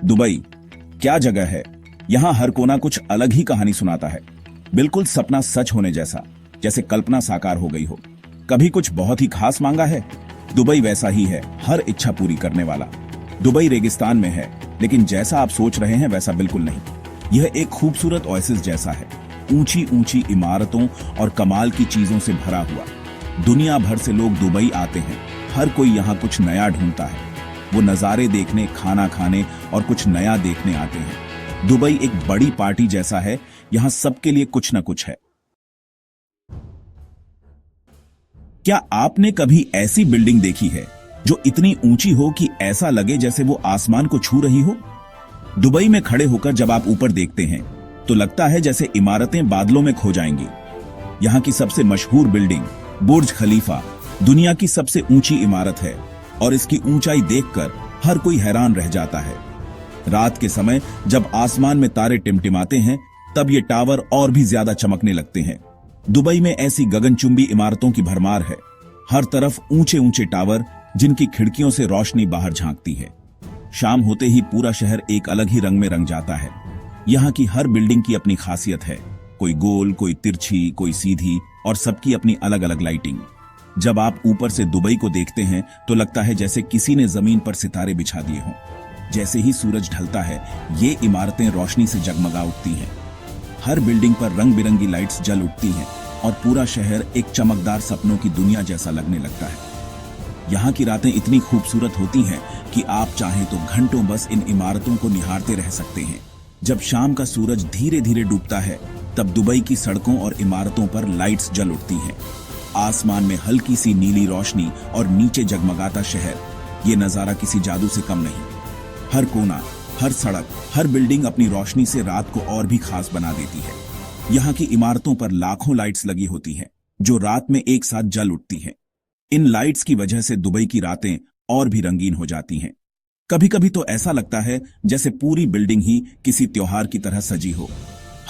Dubai क्या जगह है। यहाँ हर कोना कुछ अलग ही कहानी सुनाता है। बिल्कुल सपना सच होने जैसा, जैसे कल्पना साकार हो गई हो। कभी कुछ बहुत ही खास मांगा है? दुबई वैसा ही है, हर इच्छा पूरी करने वाला। दुबई रेगिस्तान में है, लेकिन जैसा आप सोच रहे हैं वैसा बिल्कुल नहीं। यह एक खूबसूरत ओएसिस जैसा है, ऊंची ऊंची इमारतों और कमाल की चीजों से भरा हुआ। दुनिया भर से लोग दुबई आते हैं। हर कोई यहाँ कुछ नया ढूंढता है। वो नजारे देखने, खाना खाने और कुछ नया देखने आते हैं। दुबई एक बड़ी पार्टी जैसा है, यहाँ सबके लिए कुछ न कुछ है। क्या आपने कभी ऐसी बिल्डिंग देखी है जो इतनी ऊंची हो कि ऐसा लगे जैसे वो आसमान को छू रही हो? दुबई में खड़े होकर जब आप ऊपर देखते हैं तो लगता है जैसे इमारतें बादलों में खो जाएंगी। यहाँ की सबसे मशहूर बिल्डिंग बुर्ज खलीफा दुनिया की सबसे ऊंची इमारत है और इसकी ऊंचाई देखकर हर कोई हैरान रह जाता है। रात के समय जब आसमान में तारे टिमटिमाते हैं तब ये टावर और भी ज्यादा चमकने लगते हैं। दुबई में ऐसी गगनचुंबी इमारतों की भरमार है। हर तरफ ऊंचे ऊंचे टावर जिनकी खिड़कियों से रोशनी बाहर झांकती है। शाम होते ही पूरा शहर एक अलग ही रंग में रंग जाता है। यहाँ की हर बिल्डिंग की अपनी खासियत है, कोई गोल, कोई तिरछी, कोई सीधी, और सबकी अपनी अलग अलग लाइटिंग। जब आप ऊपर से दुबई को देखते हैं तो लगता है जैसे किसी ने जमीन पर सितारे बिछा दिए हों। जैसे ही सूरज ढलता है ये इमारतें रोशनी से जगमगा उठती हैं। हर बिल्डिंग पर रंग बिरंगी लाइट्स जल उठती हैं और पूरा शहर एक चमकदार सपनों की दुनिया जैसा लगने लगता है। यहाँ की रातें इतनी खूबसूरत होती हैं कि आप चाहें तो घंटों बस इन इमारतों को निहारते रह सकते हैं। जब शाम का सूरज धीरे धीरे डूबता है तब दुबई की सड़कों और इमारतों पर लाइट्स जल उठती हैं। आसमान में हल्की सी नीली रोशनी और नीचे जगमगाता शहर, ये नजारा किसी जादू से कम नहीं। हर कोना, हर सड़क, हर बिल्डिंग अपनी रोशनी से रात को और भी खास बना देती है। यहाँ की इमारतों पर लाखों लाइट्स लगी होती हैं जो रात में एक साथ जल उठती हैं। इन लाइट्स की वजह से दुबई की रातें और भी रंगीन हो जाती हैं। कभी कभी तो ऐसा लगता है जैसे पूरी बिल्डिंग ही किसी त्योहार की तरह सजी हो।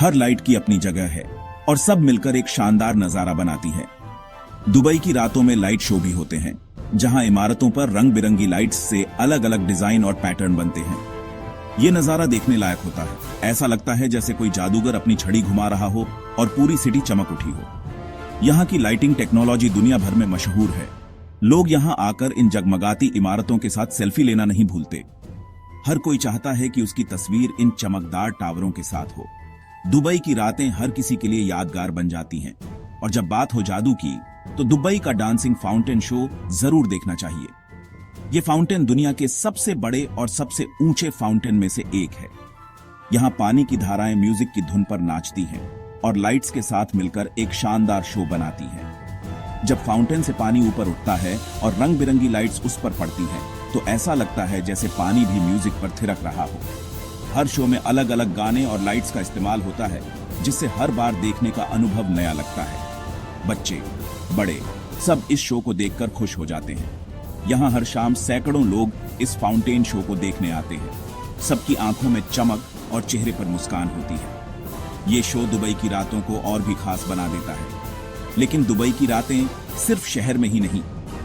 हर लाइट की अपनी जगह है और सब मिलकर एक शानदार नजारा बनाती है। दुबई की रातों में लाइट शो भी होते हैं, जहां इमारतों पर रंग बिरंगी लाइट्स से अलग अलग डिजाइन और पैटर्न बनते हैं। ये नजारा देखने लायक होता है। ऐसा लगता है जैसे कोई जादूगर अपनी छड़ी घुमा रहा हो और पूरी सिटी चमक उठी हो। यहाँ की लाइटिंग टेक्नोलॉजी दुनिया भर में मशहूर है। लोग यहाँ आकर इन जगमगाती इमारतों के साथ सेल्फी लेना नहीं भूलते। हर कोई चाहता है कि उसकी तस्वीर इन चमकदार टावरों के साथ हो। दुबई की रातें हर किसी के लिए यादगार बन जाती हैं। और जब बात हो जादू की तो दुबई का डांसिंग फाउंटेन शो जरूर देखना चाहिए। ये फाउंटेन दुनिया के सबसे बड़े और सबसे ऊंचे फाउंटेन में से एक है। यहाँ पानी की धाराएं म्यूजिक की धुन पर नाचती हैं और लाइट्स के साथ मिलकर एक शानदार शो बनाती हैं। जब फाउंटेन से पानी ऊपर उठता है और रंग बिरंगी लाइट्स उस पर पड़ती हैं तो ऐसा लगता है जैसे पानी भी म्यूजिक पर थिरक रहा हो। हर शो में अलग अलग गाने और लाइट्स का इस्तेमाल होता है, जिससे हर बार देखने का अनुभव नया लगता है। बच्चे, बड़े, सब इस शो को देखकर खुश हो जाते हैं। यहाँ हर शाम सैकड़ों लोग इस फाउंटेन शो को देखने आते हैं। सबकी आंखों में चमक और चेहरे पर मुस्कान होती है। ये शो दुबई की रातों को और भी खास बना देता है। लेकिन दुबई की रातें सिर्फ शहर में ही नहीं,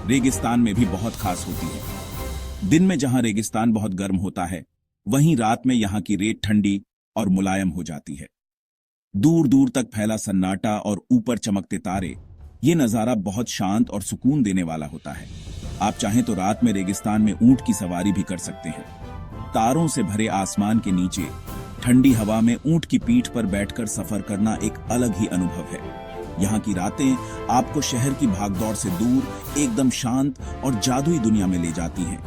रेगिस्तान में भी बहुत खास होती है। दिन में जहां रेगिस्तान बहुत गर्म होता है, वहीं रात में यहाँ की रेत ठंडी और मुलायम हो जाती है। दूर दूर तक फैला सन्नाटा और ऊपर चमकते तारे, ये नजारा बहुत शांत और सुकून देने वाला होता है। आप चाहें तो रात में रेगिस्तान में ऊंट की सवारी भी कर सकते हैं। तारों से भरे आसमान के नीचे ठंडी हवा में ऊंट की पीठ पर बैठकर सफर करना एक अलग ही अनुभव है। यहाँ की रातें आपको शहर की भागदौड़ से दूर एकदम शांत और जादुई दुनिया में ले जाती हैं।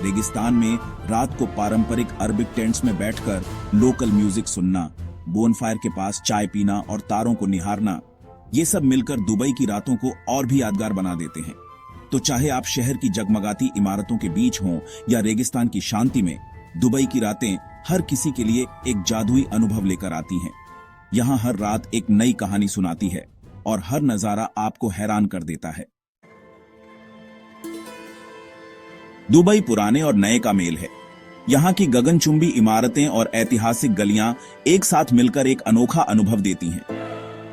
रेगिस्तान में रात को पारंपरिक अरबिक टेंट्स में बैठकर लोकल म्यूजिक सुनना, बोनफायर के पास चाय पीना और तारों को निहारना, ये सब मिलकर दुबई की रातों को और भी यादगार बना देते हैं। तो चाहे आप शहर की जगमगाती इमारतों के बीच हों या रेगिस्तान की शांति में, दुबई की रातें हर किसी के लिए एक जादुई अनुभव लेकर आती हैं। यहाँ हर रात एक नई कहानी सुनाती है और हर नजारा आपको हैरान कर देता है। दुबई पुराने और नए का मेल है। यहाँ की गगनचुंबी इमारतें और ऐतिहासिक गलियां एक साथ मिलकर एक अनोखा अनुभव देती हैं।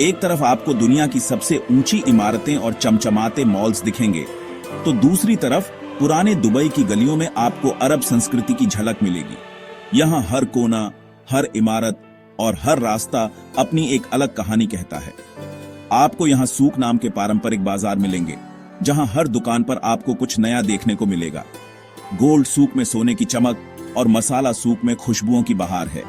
एक तरफ आपको दुनिया की सबसे ऊंची इमारतें और चमचमाते मॉल्स दिखेंगे, तो दूसरी तरफ पुराने दुबई की गलियों में आपको अरब संस्कृति की झलक मिलेगी। यहाँ हर कोना, हर इमारत और हर रास्ता अपनी एक अलग कहानी कहता है। आपको यहाँ सूक नाम के पारंपरिक बाजार मिलेंगे, जहाँ हर दुकान पर आपको कुछ नया देखने को मिलेगा। गोल्ड सूक में सोने की चमक और मसाला सूक में खुशबुओं की बहार है।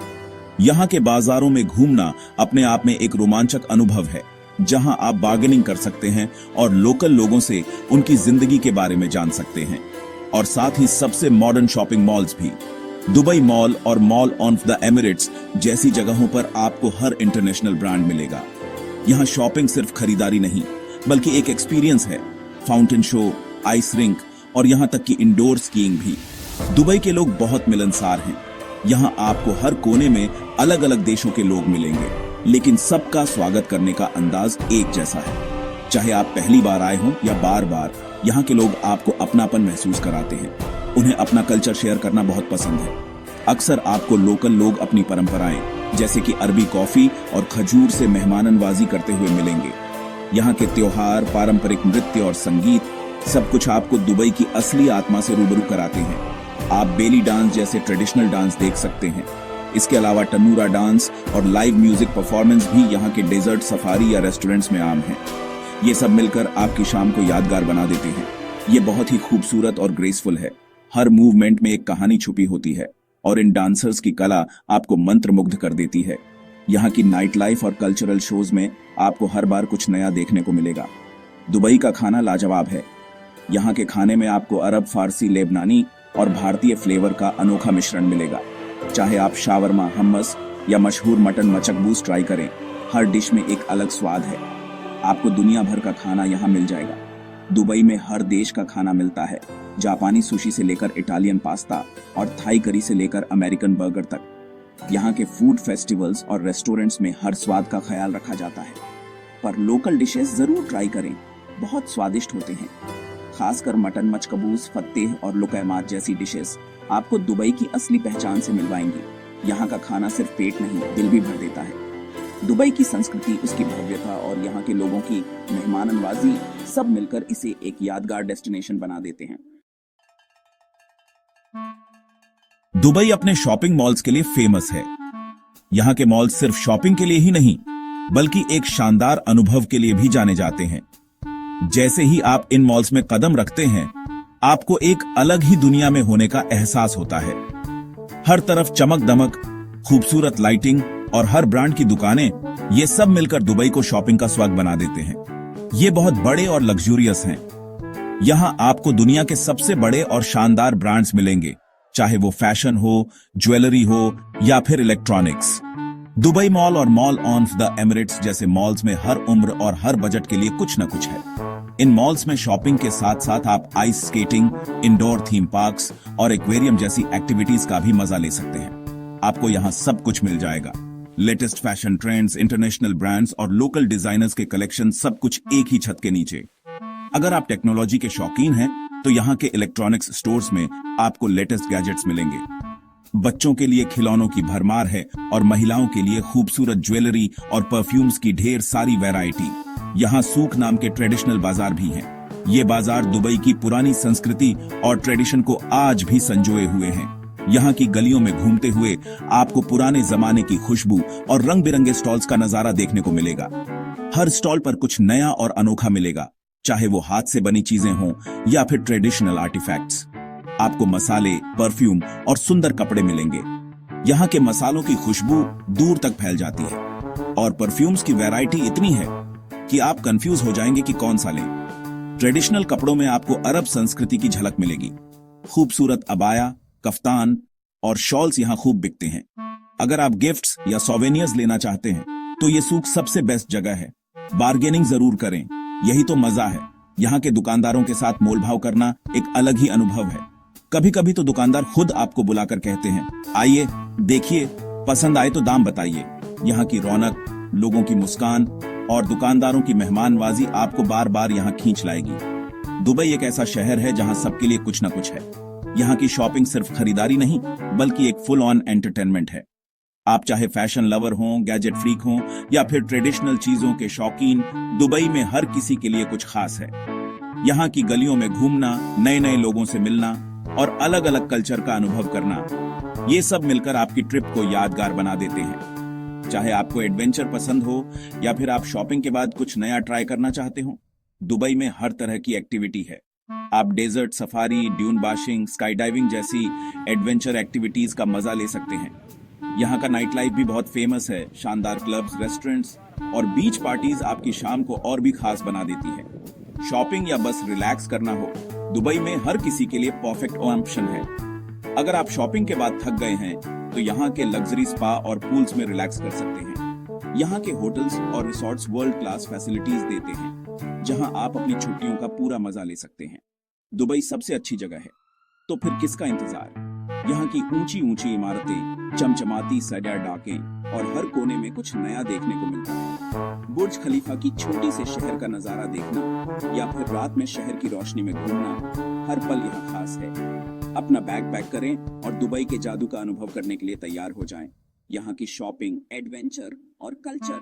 यहाँ के बाजारों में घूमना अपने आप में एक रोमांचक अनुभव है, जहां आप बार्गेनिंग कर सकते हैं और लोकल लोगों से उनकी जिंदगी के बारे में जान सकते हैं। और साथ ही सबसे मॉडर्न शॉपिंग मॉल्स भी। दुबई मॉल और मॉल ऑन द एमिरेट्स जैसी जगहों पर आपको हर इंटरनेशनल ब्रांड मिलेगा। यहाँ शॉपिंग सिर्फ खरीदारी नहीं, बल्कि एक एक्सपीरियंस है। फाउंटेन शो, आइस रिंक और यहाँ तक कि इंडोर स्कीइंग भी। दुबई के लोग बहुत मिलनसार हैं। यहाँ आपको हर कोने में अलग अलग देशों के लोग मिलेंगे, लेकिन सबका स्वागत करने का अंदाज एक जैसा है। चाहे आप पहली बार आए हों या बार बार, यहाँ के लोग आपको अपनापन महसूस कराते हैं। उन्हें अपना कल्चर शेयर करना बहुत पसंद है। अक्सर आपको लोकल लोग अपनी परंपराएं जैसे कि अरबी कॉफी और खजूर से मेहमाननवाजी करते हुए मिलेंगे। यहाँ के त्योहार, पारंपरिक नृत्य और संगीत सब कुछ आपको दुबई की असली आत्मा से रूबरू कराते हैं। आप बेली डांस जैसे ट्रेडिशनल डांस देख सकते हैं। इसके अलावा टनूरा डांस और लाइव म्यूजिक परफॉर्मेंस भी यहाँ के डेजर्ट सफारी या रेस्टोरेंट्स में आम है। ये सब मिलकर आपकी शाम को यादगार बना देते हैं। ये बहुत ही खूबसूरत और ग्रेसफुल है। हर मूवमेंट में एक कहानी छुपी होती है और इन डांसर्स की कला आपको मंत्रमुग्ध कर देती है। यहाँ की नाइट लाइफ और कल्चरल शोज में आपको हर बार कुछ नया देखने को मिलेगा। दुबई का खाना लाजवाब है। यहाँ के खाने में आपको अरब, फारसी, लेबनानी और भारतीय फ्लेवर का अनोखा मिश्रण मिलेगा। चाहे आप शावरमा, हमस या मशहूर मटन मचकबूस ट्राई करें, हर डिश में एक अलग स्वाद है। आपको दुनिया भर का खाना यहाँ मिल जाएगा। दुबई में हर देश का खाना मिलता है, जापानी सुशी से लेकर इटालियन पास्ता और थाई करी से लेकर अमेरिकन बर्गर तक। यहाँ के फूड फेस्टिवल्स और रेस्टोरेंट्स में हर स्वाद का ख्याल रखा जाता है। पर लोकल डिशेस जरूर ट्राई करें, बहुत स्वादिष्ट होते हैं। खासकर मटन मचकबूस, फत्तेह और लुकैमात जैसी डिशेस आपको दुबई की असली पहचान से मिलवाएंगी। यहाँ का खाना सिर्फ पेट नहीं, दिल भी भर देता है। दुबई की संस्कृति, उसकी भव्यता और यहाँ के लोगों की मेहमाननवाजी सब मिलकर इसे एक यादगार डेस्टिनेशन बना देते हैं। दुबई अपने शॉपिंग मॉल्स के लिए फेमस है। यहाँ के मॉल्स सिर्फ शॉपिंग के लिए ही नहीं, बल्कि एक शानदार अनुभव के लिए भी जाने जाते हैं। जैसे ही आप इन मॉल्स में कदम रखते हैं, आपको एक अलग ही दुनिया में होने का एहसास होता है। हर तरफ चमक दमक, खूबसूरत लाइटिंग और हर ब्रांड की दुकानें, ये सब मिलकर दुबई को शॉपिंग का स्वर्ग बना देते हैं। ये बहुत बड़े और लग्जूरियस हैं। यहाँ आपको दुनिया के सबसे बड़े और शानदार ब्रांड्स मिलेंगे, चाहे वो फैशन हो, ज्वेलरी हो या फिर इलेक्ट्रॉनिक्स। दुबई मॉल और मॉल ऑन द एमिरेट्स जैसे मॉल्स में हर उम्र और हर बजट के लिए कुछ न कुछ है। इन मॉल्स में शॉपिंग के साथ साथ आप ice skating, indoor theme parks और एक्वेरियम जैसी एक्टिविटीज का भी मजा ले सकते हैं। आपको यहाँ सब कुछ मिल जाएगा। Latest fashion trends, international brands और लोकल डिजाइनर्स के कलेक्शन, सब कुछ एक ही छत के नीचे। अगर आप टेक्नोलॉजी के शौकीन हैं, तो यहाँ के इलेक्ट्रॉनिक्स स्टोर्स में आपको लेटेस्ट गैजेट्स मिलेंगे। बच्चों के लिए खिलौनों की भरमार है और महिलाओं के लिए खूबसूरत ज्वेलरी और परफ्यूम्स की ढेर सारी वैरायटी। यहाँ सूक नाम के ट्रेडिशनल बाजार भी हैं। ये बाजार दुबई की पुरानी संस्कृति और ट्रेडिशन को आज भी संजोए हुए हैं। यहाँ की गलियों में घूमते हुए आपको पुराने जमाने की खुशबू और रंग बिरंगे स्टॉल्स का नजारा देखने को मिलेगा। हर स्टॉल पर कुछ नया और अनोखा मिलेगा, चाहे वो हाथ से बनी चीजें हों या फिर ट्रेडिशनल आर्टिफैक्ट्स। आपको मसाले, परफ्यूम और सुंदर कपड़े मिलेंगे। यहाँ के मसालों की खुशबू दूर तक फैल जाती है और परफ्यूम्स की वैरायटी इतनी है कि आप कंफ्यूज हो जाएंगे कि कौन सा लें। ट्रेडिशनल कपड़ों में आपको अरब संस्कृति की झलक मिलेगी। खूबसूरत अबाया, कफ्तान और शॉल्स यहाँ खूब बिकते हैं। अगर आप गिफ्ट्स या सोवेनियर्स लेना चाहते हैं, तो ये सूक सबसे बेस्ट जगह है। बार्गेनिंग जरूर करें, यही तो मजा है। यहाँ के दुकानदारों के साथ मोलभाव करना एक अलग ही अनुभव है। कभी कभी तो दुकानदार खुद आपको बुलाकर कहते हैं, आइए देखिए, पसंद आए तो दाम बताइए। यहाँ की रौनक, लोगों की मुस्कान और दुकानदारों की मेहमानवाजी आपको बार बार यहाँ खींच लाएगी। दुबई एक ऐसा शहर है जहाँ सबके लिए कुछ न कुछ है। यहाँ की शॉपिंग सिर्फ खरीदारी नहीं, बल्कि एक फुल ऑन एंटरटेनमेंट है। आप चाहे फैशन लवर हों, गैजेट फ्रीक हों या फिर ट्रेडिशनल चीजों के शौकीन, दुबई में हर किसी के लिए कुछ खास है। यहाँ की गलियों में घूमना, नए नए लोगों से मिलना और अलग अलग कल्चर का अनुभव करना, ये सब मिलकर आपकी ट्रिप को यादगार बना देते हैं। चाहे आपको एडवेंचर पसंद हो या फिर आप शॉपिंग के बाद कुछ नया ट्राई करना चाहते हो, दुबई में हर तरह की एक्टिविटी है। आप डेजर्ट सफारी, ड्यून बाशिंग, स्काई डाइविंग जैसी एडवेंचर एक्टिविटीज का मजा ले सकते हैं। यहाँ का नाइट लाइफ भी बहुत फेमस है। शानदार क्लब्स, रेस्टोरेंट्स और बीच पार्टीज आपकी शाम को और भी खास बना देती है। शॉपिंग या बस रिलैक्स करना हो, दुबई में हर किसी के लिए परफेक्ट ऑप्शन है। अगर आप शॉपिंग के बाद थक गए हैं तो यहाँ के लग्जरी स्पा और पूल्स में रिलैक्स कर सकते हैं। यहाँ के होटल्स और रिसोर्ट्स वर्ल्ड क्लास फैसिलिटीज देते हैं, जहाँ आप अपनी छुट्टियों का पूरा मजा ले सकते हैं। दुबई सबसे अच्छी जगह है, तो फिर किसका इंतजार? यहाँ की ऊंची ऊंची इमारतें, चमचमाती सैर डाकें और हर कोने में कुछ नया देखने को मिलता है। बुर्ज खलीफा की छोटी से शहर का नजारा देखना या फिर रात में शहर की रोशनी में घूमना, हर पल यहाँ खास है। अपना बैग पैक करें और दुबई के जादू का अनुभव करने के लिए तैयार हो जाएं। यहाँ की शॉपिंग, एडवेंचर और कल्चर